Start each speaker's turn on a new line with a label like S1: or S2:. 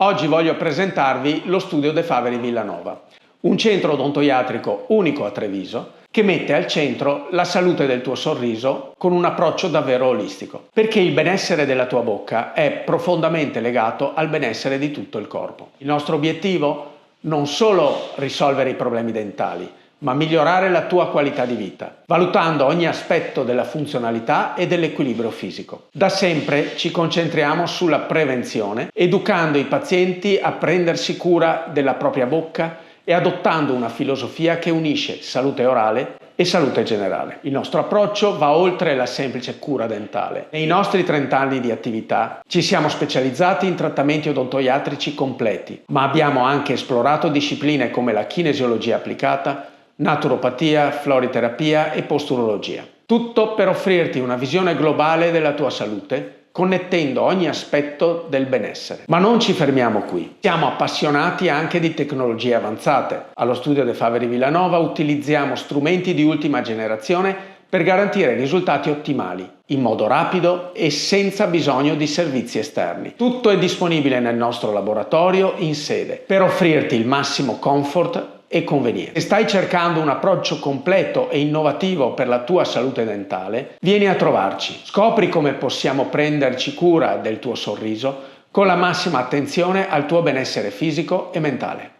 S1: Oggi voglio presentarvi lo studio De Faveri Villanova, un centro odontoiatrico unico a Treviso che mette al centro la salute del tuo sorriso con un approccio davvero olistico, perché il benessere della tua bocca è profondamente legato al benessere di tutto il corpo. Il nostro obiettivo? Non solo risolvere i problemi dentali, ma migliorare la tua qualità di vita, valutando ogni aspetto della funzionalità e dell'equilibrio fisico. Da sempre ci concentriamo sulla prevenzione, educando i pazienti a prendersi cura della propria bocca e adottando una filosofia che unisce salute orale e salute generale. Il nostro approccio va oltre la semplice cura dentale. Nei nostri 30 anni di attività ci siamo specializzati in trattamenti odontoiatrici completi, ma abbiamo anche esplorato discipline come la kinesiologia applicata, naturopatia, floriterapia e posturologia. Tutto per offrirti una visione globale della tua salute, connettendo ogni aspetto del benessere. Ma non ci fermiamo qui. Siamo appassionati anche di tecnologie avanzate. Allo studio De Faveri Villanova utilizziamo strumenti di ultima generazione per garantire risultati ottimali, in modo rapido e senza bisogno di servizi esterni. Tutto è disponibile nel nostro laboratorio in sede, per offrirti il massimo comfort e convenienza. Se stai cercando un approccio completo e innovativo per la tua salute dentale, vieni a trovarci. Scopri come possiamo prenderci cura del tuo sorriso con la massima attenzione al tuo benessere fisico e mentale.